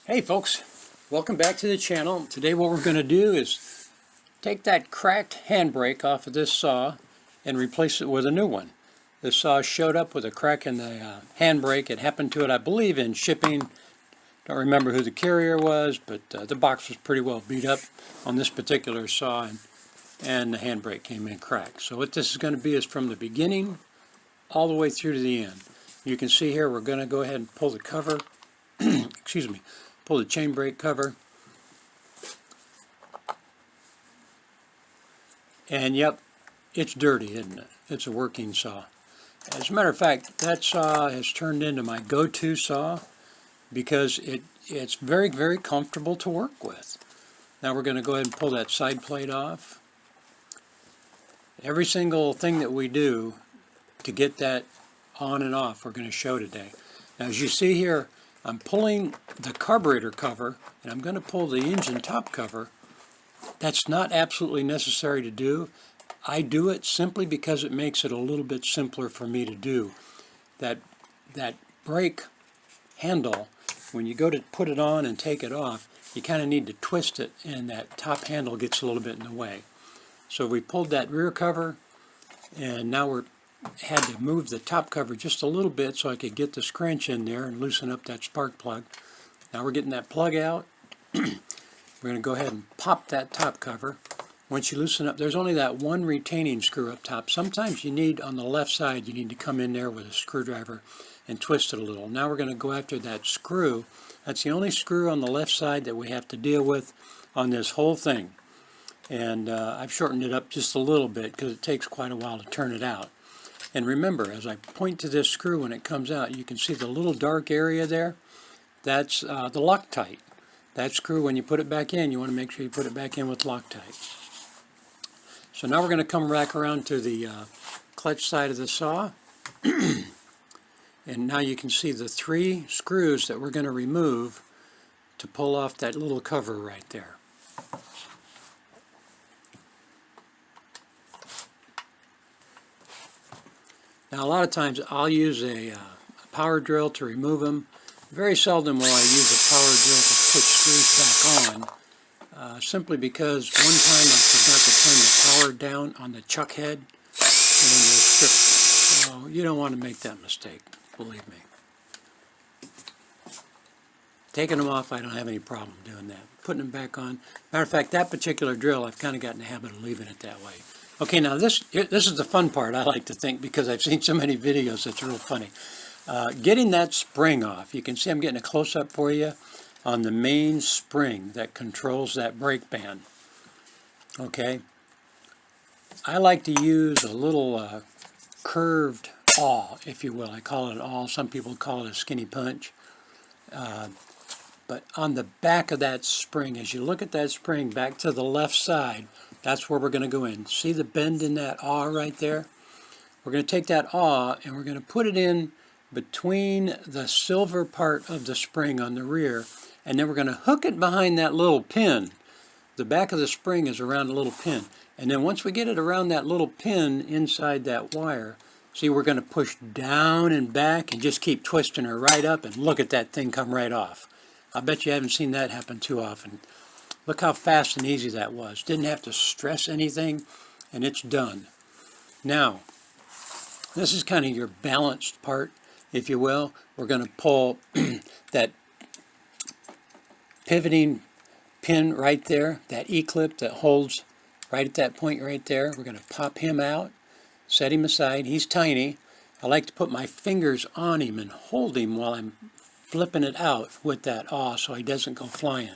Hey folks, welcome back to the channel. Today what we're going to do is take that cracked handbrake off of this saw and replace it with a new one. This saw showed up with a crack in the handbrake. It happened to it, I believe, in shipping. Don't remember who the carrier was, but the box was pretty well beat up on this particular saw, and the handbrake came in cracked. So what this is going to be is from the beginning all the way through to the end. You can see here we're going to go ahead and pull the cover, excuse me, pull the chain brake cover. And yep, it's dirty, isn't it? It's a working saw. As a matter of fact, that saw has turned into my go-to saw because it's very, very comfortable to work with. Now we're going to go ahead and pull that side plate off. Every single thing that we do to get that on and off we're going to show today. Now as you see here, I'm pulling the carburetor cover and I'm going to pull the engine top cover. That's not absolutely necessary to do. I do it simply because it makes it a little bit simpler for me to do. That brake handle, when you go to put it on and take it off, you kind of need to twist it, and that top handle gets a little bit in the way. So we pulled that rear cover, and now we're had to move the top cover just a little bit so I could get the scrunch in there and loosen up that spark plug. Now we're getting that plug out. We're going to go ahead and pop that top cover. Once you loosen up, there's only that one retaining screw up top. Sometimes you need, on the left side, you need to come in there with a screwdriver and twist it a little. Now we're going to go after that screw. That's the only screw on the left side that we have to deal with on this whole thing. And I've shortened it up just a little bit because it takes quite a while to turn it out. And remember, as I point to this screw when it comes out, you can see the little dark area there. That's the Loctite. That screw, when you put it back in, you want to make sure you put it back in with Loctite. So now we're going to come back around to the clutch side of the saw. And now you can see the 3 screws that we're going to remove to pull off that little cover right there. Now a lot of times I'll use a power drill to remove them. Very seldom will I use a power drill to put screws back on, simply because one time I forgot to turn the power down on the chuck head and they're stripped. So you don't want to make that mistake, believe me. Taking them off, I don't have any problem doing that. Putting them back on. Matter of fact, that particular drill, I've kind of gotten in the habit of leaving it that way. Okay, now this is the fun part, I like to think, because I've seen so many videos that's real funny. Getting that spring off. You can see I'm getting a close-up for you on the main spring that controls that brake band. Okay, I like to use a little curved awl, if you will. I call it an awl. Some people call it a skinny punch. But on the back of that spring, as you look at that spring back to the left side, that's where we're going to go in. See the bend in that awl right there? We're going to take that awl and we're going to put it in between the silver part of the spring on the rear, and then we're going to hook it behind that little pin. The back of the spring is around a little pin, and then once we get it around that little pin inside that wire, see, we're going to push down and back and just keep twisting her right up, and look at that thing come right off. I bet you haven't seen that happen too often. Look how fast and easy that was. Didn't have to stress anything, and it's done. Now, this is kind of your balanced part, if you will. We're going to pull that pivoting pin right there, that E-clip that holds right at that point right there. We're going to pop him out, set him aside. He's tiny. I like to put my fingers on him and hold him while I'm flipping it out with that awl so he doesn't go flying.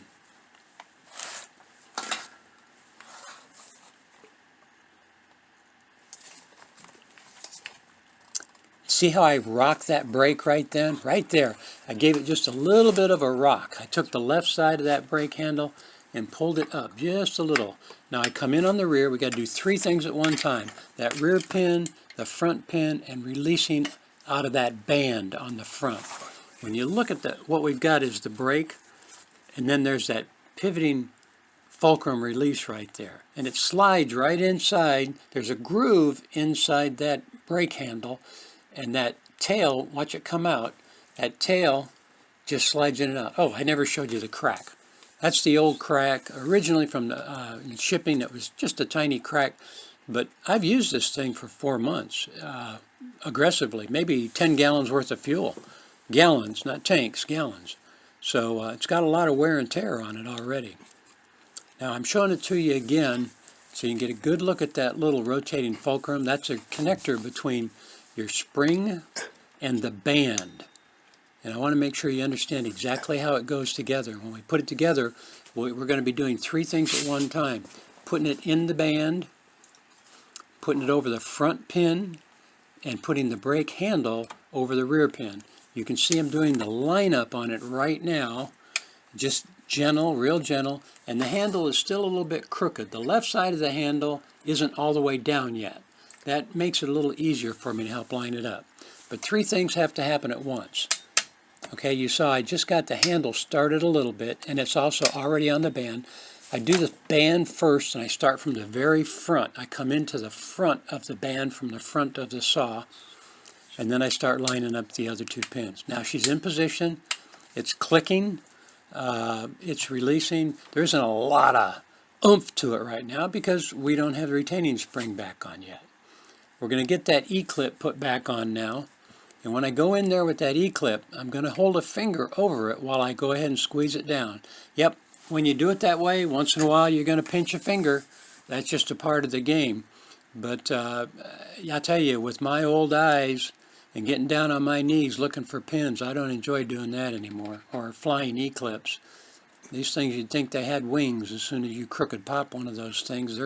See how I rocked that brake right then? Right there. I gave it just a little bit of a rock. I took the left side of that brake handle and pulled it up just a little. Now I come in on the rear. We got to do 3 things at one time. That rear pin, the front pin, and releasing out of that band on the front. When you look at what we've got is the brake, and then there's that pivoting fulcrum release right there. And it slides right inside. There's a groove inside that brake handle, and that tail, watch it come out, that tail just slides in and out. Oh, I never showed you the crack. That's the old crack, originally from the shipping. It was just a tiny crack, but I've used this thing for 4 months aggressively, maybe 10 gallons worth of fuel. Gallons, not tanks, gallons. So it's got a lot of wear and tear on it already. Now I'm showing it to you again so you can get a good look at that little rotating fulcrum. That's a connector between your spring and the band. And I want to make sure you understand exactly how it goes together. When we put it together, we're going to be doing 3 things at one time. Putting it in the band, putting it over the front pin, and putting the brake handle over the rear pin. You can see I'm doing the lineup on it right now. Just gentle, real gentle. And the handle is still a little bit crooked. The left side of the handle isn't all the way down yet. That makes it a little easier for me to help line it up. But 3 things have to happen at once. Okay, you saw I just got the handle started a little bit, and it's also already on the band. I do the band first, and I start from the very front. I come into the front of the band from the front of the saw, and then I start lining up the other 2 pins. Now she's in position. It's clicking. It's releasing. There isn't a lot of oomph to it right now because we don't have the retaining spring back on yet. We're going to get that E-clip put back on now. And when I go in there with that E-clip, I'm going to hold a finger over it while I go ahead and squeeze it down. Yep, when you do it that way, once in a while you're going to pinch a finger. That's just a part of the game. But I tell you, with my old eyes and getting down on my knees looking for pins, I don't enjoy doing that anymore. Or flying E-clips. These things, you'd think they had wings. As soon as you crooked pop one of those things,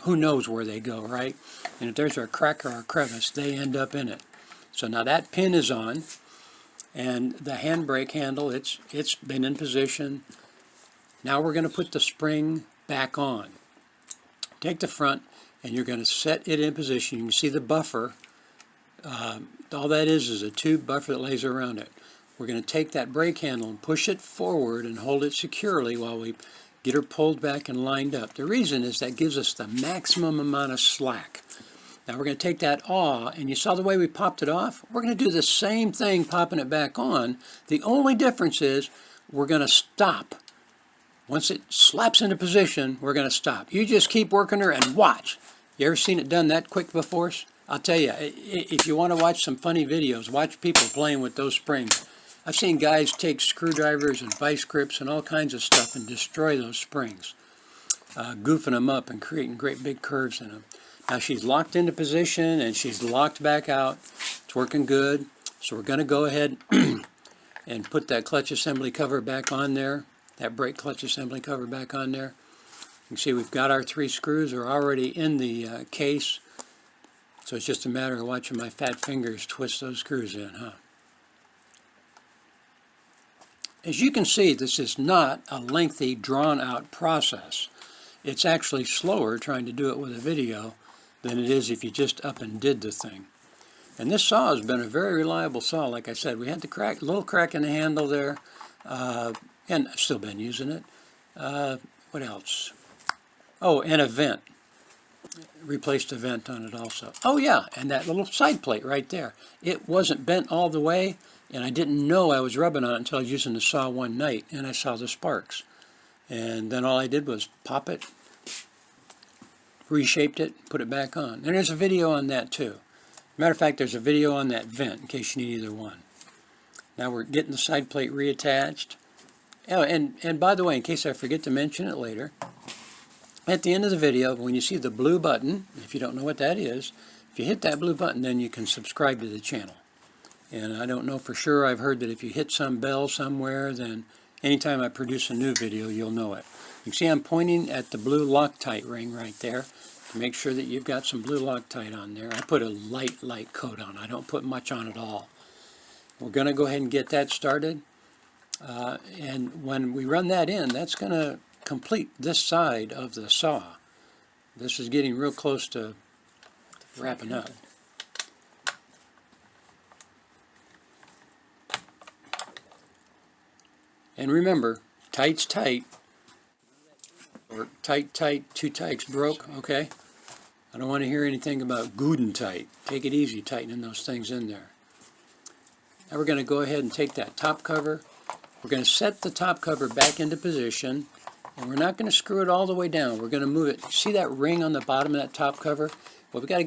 who knows where they go, right? And if there's a crack or a crevice, they end up in it. So now that pin is on, and the handbrake handle, it's been in position. Now we're going to put the spring back on. Take the front, and you're going to set it in position. You can see the buffer. All that is a tube buffer that lays around it. We're going to take that brake handle and push it forward and hold it securely while we get her pulled back and lined up. The reason is that gives us the maximum amount of slack. Now we're going to take that aw, and you saw the way we popped it off? We're going to do the same thing popping it back on. The only difference is we're going to stop. Once it slaps into position, we're going to stop. You just keep working her and watch. You ever seen it done that quick before? I'll tell you, if you want to watch some funny videos, watch people playing with those springs. I've seen guys take screwdrivers and vice grips and all kinds of stuff and destroy those springs, goofing them up and creating great big curves in them. Now she's locked into position and she's locked back out. It's working good. So we're going to go ahead and put that clutch assembly cover back on there, that brake clutch assembly cover back on there. You can see we've got our 3 screws are already in the case. So it's just a matter of watching my fat fingers twist those screws in, huh? As you can see, this is not a lengthy, drawn-out process. It's actually slower trying to do it with a video than it is if you just up and did the thing. And this saw has been a very reliable saw. Like I said, we had the little crack in the handle there, and I've still been using it. What else? Oh, and a vent. Replaced a vent on it also. Oh yeah, and that little side plate right there. It wasn't bent all the way, and I didn't know I was rubbing on it until I was using the saw one night, and I saw the sparks. And then all I did was pop it, reshaped it, put it back on. And there's a video on that too. Matter of fact, there's a video on that vent in case you need either one. Now we're getting the side plate reattached. Oh, and by the way, in case I forget to mention it later, at the end of the video, when you see the blue button, if you don't know what that is, if you hit that blue button, then you can subscribe to the channel. And I don't know for sure, I've heard that if you hit some bell somewhere, then anytime I produce a new video, you'll know it. You can see I'm pointing at the blue Loctite ring right there to make sure that you've got some blue Loctite on there. I put a light coat on. I don't put much on at all. We're going to go ahead and get that started. And when we run that in, that's going to complete this side of the saw. This is getting real close to wrapping up. And remember, tight's tight, or tight, 2 tights broke, okay? I don't want to hear anything about good and tight. Take it easy tightening those things in there. Now we're going to go ahead and take that top cover, we're going to set the top cover back into position, and we're not going to screw it all the way down. We're going to move it. See that ring on the bottom of that top cover? Well, we've got to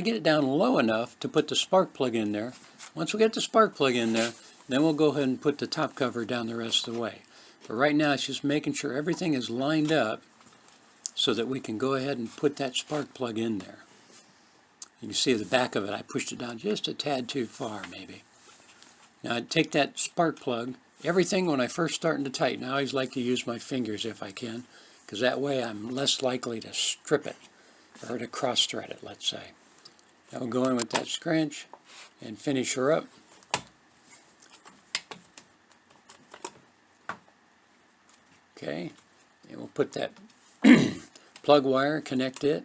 get it down low enough to put the spark plug in there. Once we get the spark plug in there, then we'll go ahead and put the top cover down the rest of the way. But right now, it's just making sure everything is lined up so that we can go ahead and put that spark plug in there. You can see the back of it, I pushed it down just a tad too far, maybe. Now, I'd take that spark plug. Everything when I first starting to tighten, I always like to use my fingers if I can, because that way I'm less likely to strip it or to cross thread it, let's say. Now we'll go in with that scrunch and finish her up. Okay, and we'll put that plug wire, connect it.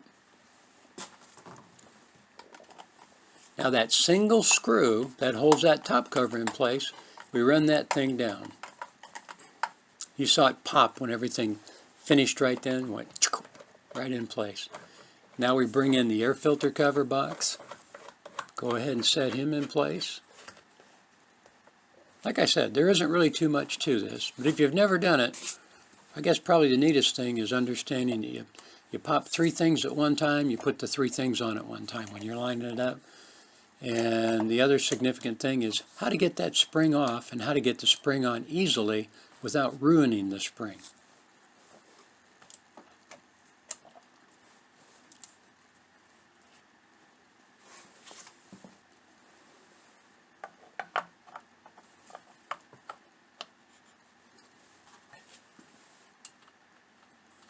Now that single screw that holds that top cover in place, we run that thing down. You saw it pop when everything finished right then, went right in place. Now we bring in the air filter cover box. Go ahead and set him in place. Like I said, there isn't really too much to this, but if you've never done it, I guess probably the neatest thing is understanding that you pop 3 things at one time, you put the 3 things on at one time when you're lining it up. And the other significant thing is how to get that spring off and how to get the spring on easily without ruining the spring.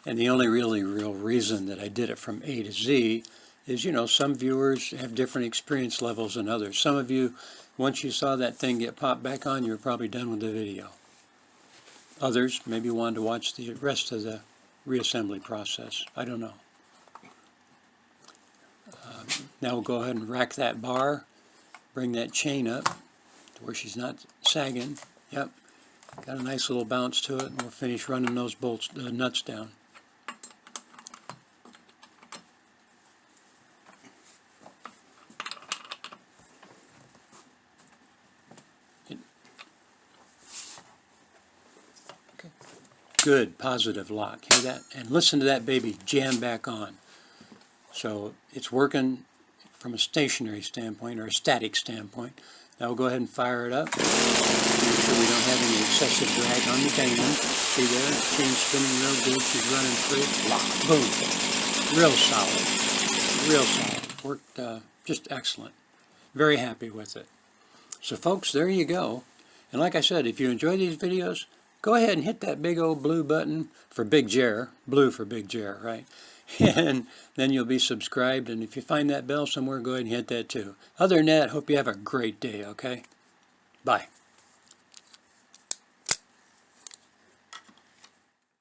And the only real reason that I did it from A to Z is, you know, some viewers have different experience levels than others. Some of you, once you saw that thing get popped back on, you were probably done with the video. Others maybe wanted to watch the rest of the reassembly process. I don't know. Now we'll go ahead and rack that bar, bring that chain up to where she's not sagging. Yep, got a nice little bounce to it, and we'll finish running those bolts, nuts down. Good, positive lock. Hear that? And listen to that baby jam back on. So it's working from a stationary standpoint or a static standpoint. Now we'll go ahead and fire it up. Make sure we don't have any excessive drag on the band. See there? Chain spinning real good. She's running free. Lock. Boom. Real solid. Real solid. Worked just excellent. Very happy with it. So folks, there you go. And like I said, if you enjoy these videos, go ahead and hit that big old blue button for Big Jer, blue for Big Jer, right? And then you'll be subscribed, and if you find that bell somewhere, go ahead and hit that too. Other than that, hope you have a great day, okay? Bye.